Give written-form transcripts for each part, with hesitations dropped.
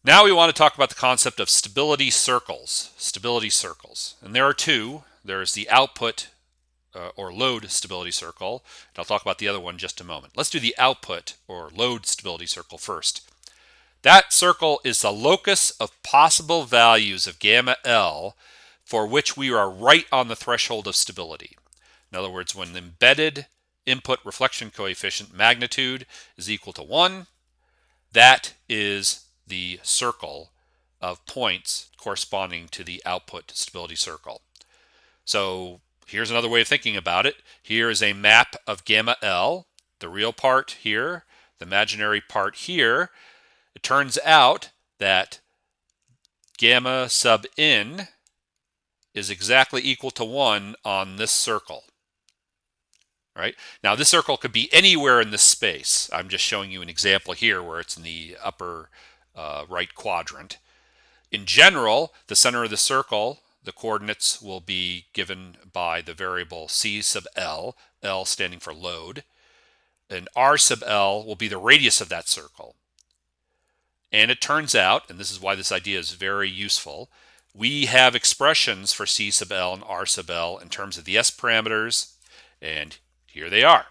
Now we want to talk about the concept of stability circles. Stability circles. And there are two. There's the output or load stability circle. And I'll talk about the other one in just a moment. Let's do the output or load stability circle first. That circle is the locus of possible values of gamma L for which we are right on the threshold of stability. In other words, when the embedded input reflection coefficient magnitude is equal to 1, that is the circle of points corresponding to the output stability circle. So here's another way of thinking about it. Here is a map of gamma L, the real part here, the imaginary part here. It turns out that gamma sub n is exactly equal to 1 on this circle. Right? Now this circle could be anywhere in this space. I'm just showing you an example here where it's in the upper right quadrant. In general, the center of the circle, the coordinates will be given by the variable c sub L, L standing for load, and r sub L will be the radius of that circle. And it turns out, and this is why this idea is very useful, we have expressions for c sub L and r sub L in terms of the s parameters, and here they are.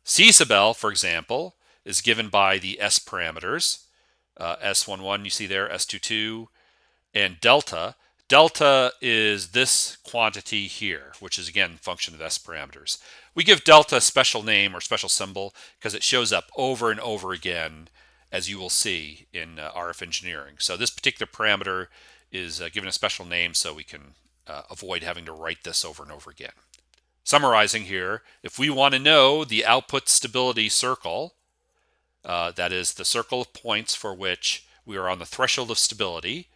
C sub L, for example, is given by the S parameters, S11 you see there, S22, and delta. Delta is this quantity here, which is again a function of S parameters. We give delta a special name or special symbol because it shows up over and over again, as you will see in RF engineering. So this particular parameter is given a special name so we can avoid having to write this over and over again. Summarizing here, if we want to know the output stability circle, that is the circle of points for which we are on the threshold of stability,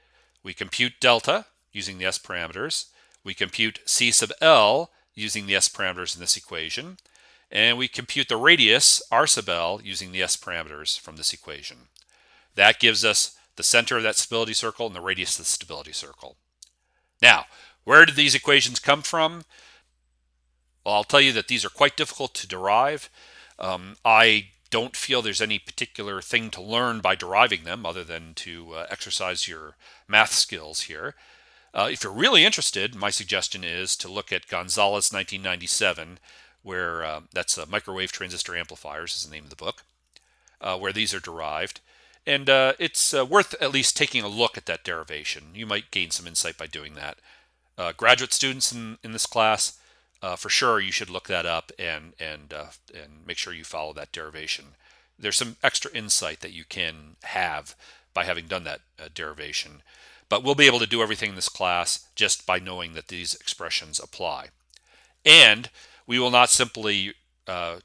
we compute delta using the S parameters, we compute C sub L using the S parameters in this equation, and we compute the radius R sub L using the S parameters from this equation. That gives us the center of that stability circle and the radius of the stability circle. Now, where did these equations come from? Well, I'll tell you that these are quite difficult to derive. I don't feel there's any particular thing to learn by deriving them other than to exercise your math skills here. If you're really interested, my suggestion is to look at Gonzalez 1997, where that's Microwave Transistor Amplifiers is the name of the book, where these are derived. And it's worth at least taking a look at that derivation. You might gain some insight by doing that. Graduate students in this class, for sure you should look that up and make sure you follow that derivation. There's some extra insight that you can have by having done that derivation. But we'll be able to do everything in this class just by knowing that these expressions apply. And we will not simply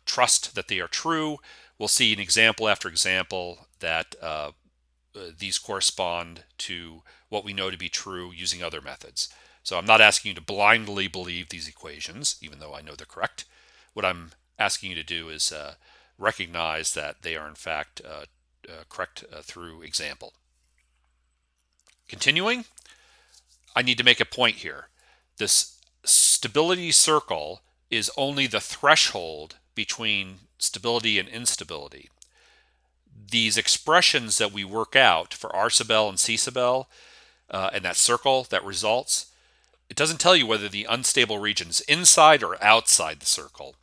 trust that they are true. We'll see an example after example that these correspond to what we know to be true using other methods. So I'm not asking you to blindly believe these equations, even though I know they're correct. What I'm asking you to do is recognize that they are in fact correct through example. Continuing, I need to make a point here. This stability circle is only the threshold between stability and instability. These expressions that we work out for R sub L and C sub L and that circle that results, it doesn't tell you whether the unstable region is inside or outside the circle.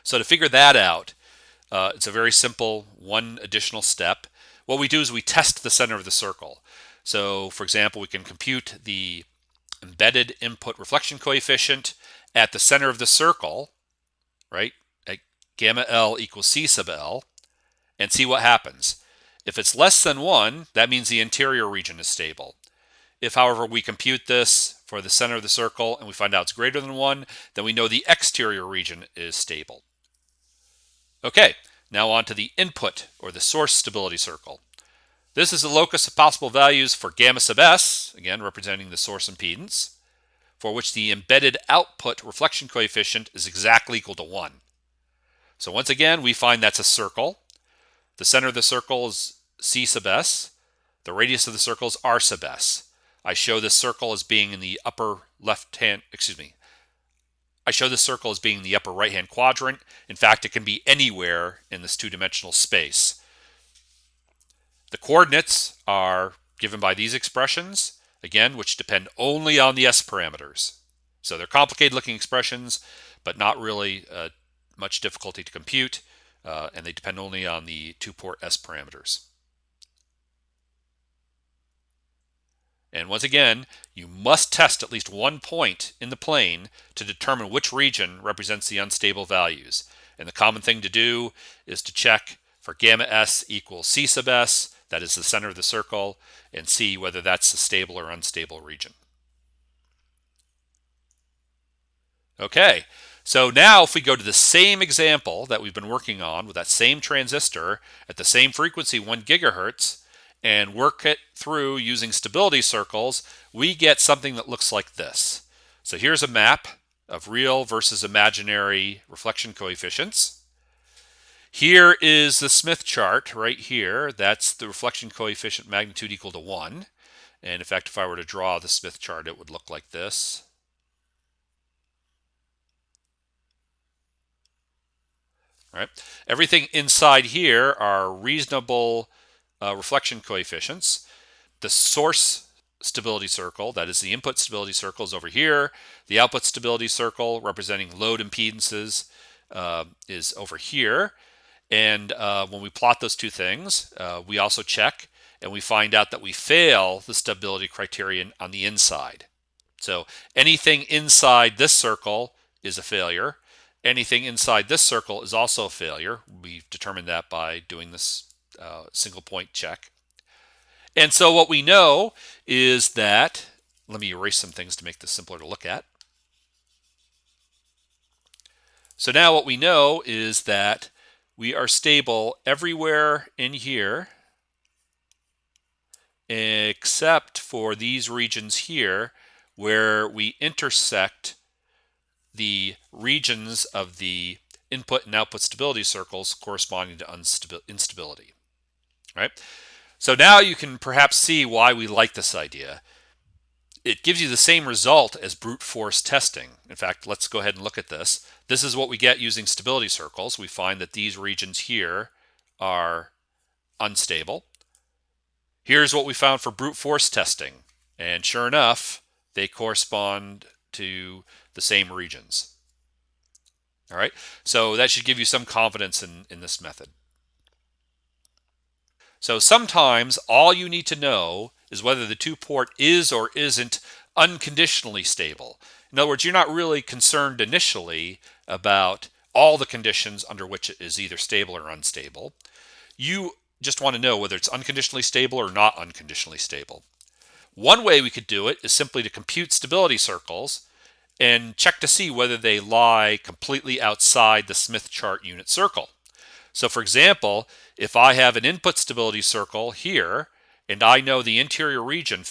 So to figure that out, it's a very simple one additional step. What we do is we test the center of the circle. So for example, we can compute the embedded input reflection coefficient at the center of the circle, right, at gamma L equals C sub L, and see what happens. If it's less than 1, that means the interior region is stable. If, however, we compute this for the center of the circle and we find out it's greater than 1, then we know the exterior region is stable. Okay, now on to the input or the source stability circle. This is the locus of possible values for gamma sub S, again representing the source impedance, for which the embedded output reflection coefficient is exactly equal to 1. So once again, we find that's a circle. The center of the circle is C sub S. The radius of the circle is R sub S. I show this circle as being in the upper I show this circle as being in the upper right-hand quadrant. In fact, it can be anywhere in this two-dimensional space. The coordinates are given by these expressions, again, which depend only on the S parameters. So they're complicated looking expressions, but not really much difficulty to compute, and they depend only on the two-port S parameters. And once again, you must test at least one point in the plane to determine which region represents the unstable values. And the common thing to do is to check for gamma S equals C sub S, that is the center of the circle, and see whether that's the stable or unstable region. Okay, so now if we go to the same example that we've been working on with that same transistor at the same frequency, 1 gigahertz, and work it through using stability circles, we get something that looks like this. So here's a map of real versus imaginary reflection coefficients. Here is the Smith chart right here. That's the reflection coefficient magnitude equal to 1. And in fact, if I were to draw the Smith chart, it would look like this. Right? Everything inside here are reasonable reflection coefficients. The source stability circle, that is the input stability circle, is over here. The output stability circle representing load impedances is over here. And when we plot those two things, we also check and we find out that we fail the stability criterion on the inside. So anything inside this circle is a failure. Anything inside this circle is also a failure. We've determined that by doing this single point check. And so what we know is that, let me erase some things to make this simpler to look at. So now what we know is that we are stable everywhere in here except for these regions here where we intersect the regions of the input and output stability circles corresponding to instability. Right? So now you can perhaps see why we like this idea. It gives you the same result as brute force testing. In fact, let's go ahead and look at this. This is what we get using stability circles. We find that these regions here are unstable. Here's what we found for brute force testing. And sure enough, they correspond to the same regions. All right, so that should give you some confidence in this method. So sometimes all you need to know is whether the two-port is or isn't unconditionally stable. In other words, you're not really concerned initially about all the conditions under which it is either stable or unstable. You just want to know whether it's unconditionally stable or not unconditionally stable. One way we could do it is simply to compute stability circles and check to see whether they lie completely outside the Smith chart unit circle. So for example, if I have an input stability circle here, and I know the interior region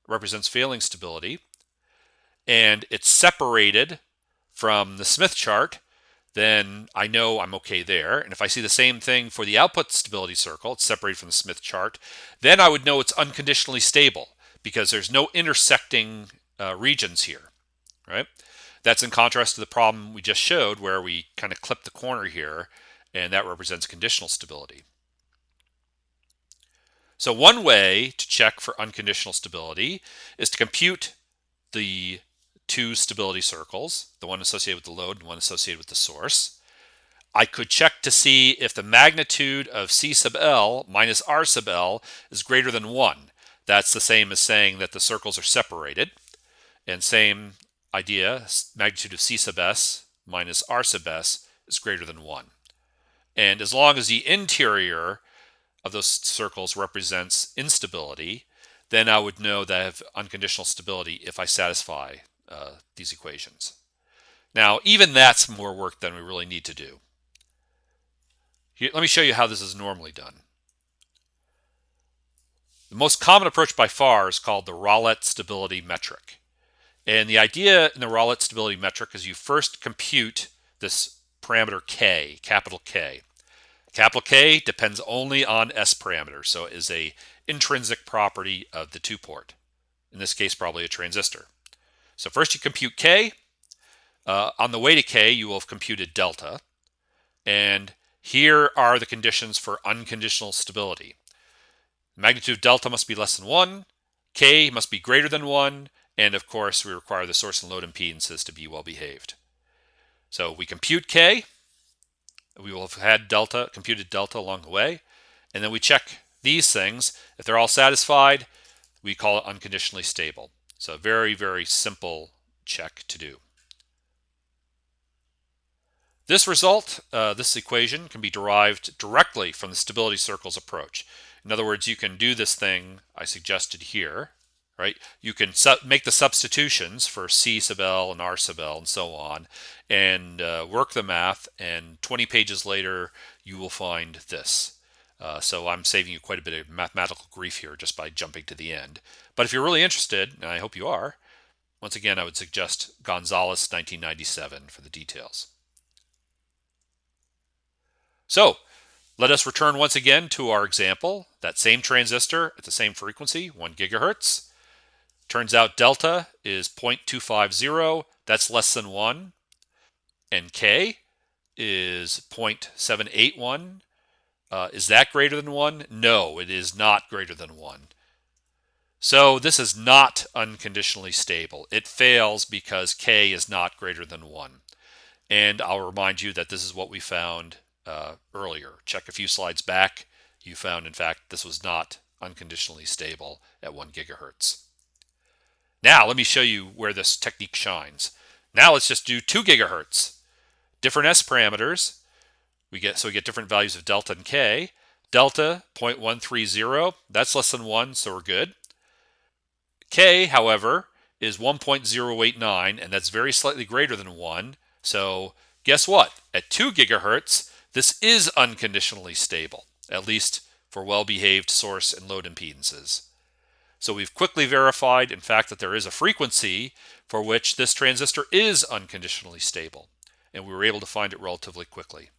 represents failing stability, and it's separated from the Smith chart, then I know I'm okay there. And if I see the same thing for the output stability circle, it's separated from the Smith chart, then I would know it's unconditionally stable because there's no intersecting regions here, right? That's in contrast to the problem we just showed where we kind of clip the corner here, and that represents conditional stability. So one way to check for unconditional stability is to compute the two stability circles, the one associated with the load and one associated with the source. I could check to see if the magnitude of C sub L minus R sub L is greater than 1. That's the same as saying that the circles are separated. And same idea, magnitude of C sub S minus R sub S is greater than 1. And as long as the interior of those circles represents instability, then I would know that I have unconditional stability if I satisfy these equations. Now, even that's more work than we really need to do. Here, let me show you how this is normally done. The most common approach by far is called the Rollett stability metric. And the idea in the Rollett stability metric is you first compute this parameter K, capital K. Capital K depends only on S parameters, so it is an intrinsic property of the two-port. In this case, probably a transistor. So first you compute K. On the way to K, you will have computed delta. And here are the conditions for unconditional stability. Magnitude of delta must be less than 1, K must be greater than 1, and of course we require the source and load impedances to be well behaved. So we compute K, we will have had delta, computed delta along the way, and then we check these things. If they're all satisfied, we call it unconditionally stable. So a very, very simple check to do. This result, this equation, can be derived directly from the stability circles approach. In other words, you can do this thing I suggested here, right? You can make the substitutions for C sub L and R sub L and so on, and work the math, and 20 pages later, you will find this. So I'm saving you quite a bit of mathematical grief here just by jumping to the end. But if you're really interested, and I hope you are, once again, I would suggest Gonzalez 1997 for the details. So let us return once again to our example, that same transistor at the same frequency, 1 gigahertz. Turns out delta is 0.250, that's less than 1, and K is 0.781. Is that greater than 1? No, it is not greater than 1. So this is not unconditionally stable. It fails because K is not greater than 1. And I'll remind you that this is what we found earlier. Check a few slides back. You found, in fact, this was not unconditionally stable at 1 gigahertz. Now, let me show you where this technique shines. Now let's just do 2 gigahertz. Different S parameters. We get different values of delta and K. Delta, 0.130. That's less than 1, so we're good. K, however, is 1.089, and that's very slightly greater than 1. So guess what? At 2 gigahertz, this is unconditionally stable, at least for well-behaved source and load impedances. So we've quickly verified, in fact, that there is a frequency for which this transistor is unconditionally stable, and we were able to find it relatively quickly.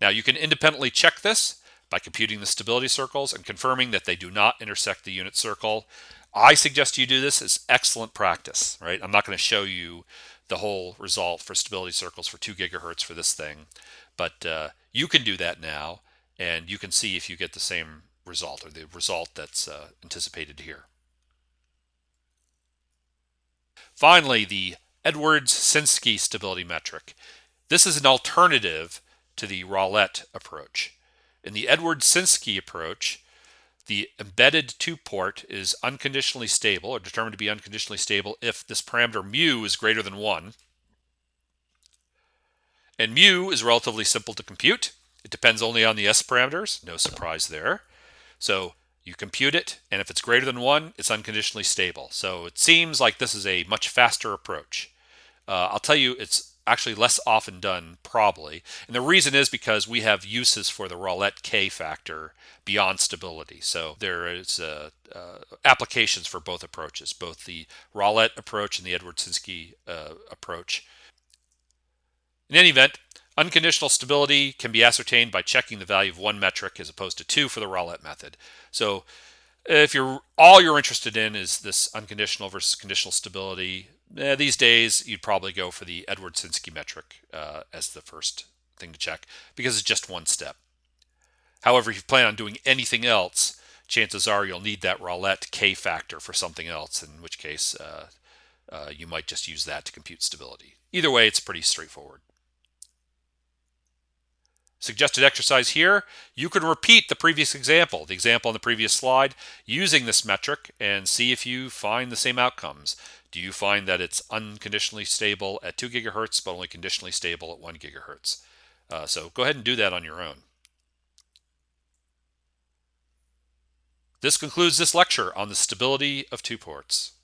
Now you can independently check this by computing the stability circles and confirming that they do not intersect the unit circle. I suggest you do this as excellent practice, right? I'm not going to show you the whole result for stability circles for 2 gigahertz for this thing, but you can do that now, and you can see if you get the same result or the result that's anticipated here. Finally, the Edwards-Sinsky stability metric. This is an alternative to the Rollett approach. In the Edwards-Sinsky approach, the embedded 2-port is unconditionally stable, or determined to be unconditionally stable, if this parameter mu is greater than 1. And mu is relatively simple to compute. It depends only on the S parameters, no surprise there. So you compute it, and if it's greater than 1, it's unconditionally stable. So it seems like this is a much faster approach. I'll tell you, it's actually less often done, probably. And the reason is because we have uses for the Rollett K factor beyond stability. So there is applications for both approaches, both the Rollett approach and the Edwards-Sinsky approach. In any event, unconditional stability can be ascertained by checking the value of one metric as opposed to 2 for the Rollett method. So if all you're interested in is this unconditional versus conditional stability, these days you'd probably go for the Edwards-Sinsky metric as the first thing to check, because it's just one step. However, if you plan on doing anything else, chances are you'll need that Rollett K factor for something else, in which case you might just use that to compute stability. Either way, it's pretty straightforward. Suggested exercise here, you can repeat the previous example, the example on the previous slide, using this metric and see if you find the same outcomes. Do you find that it's unconditionally stable at 2 gigahertz, but only conditionally stable at 1 gigahertz? So go ahead and do that on your own. This concludes this lecture on the stability of 2 ports.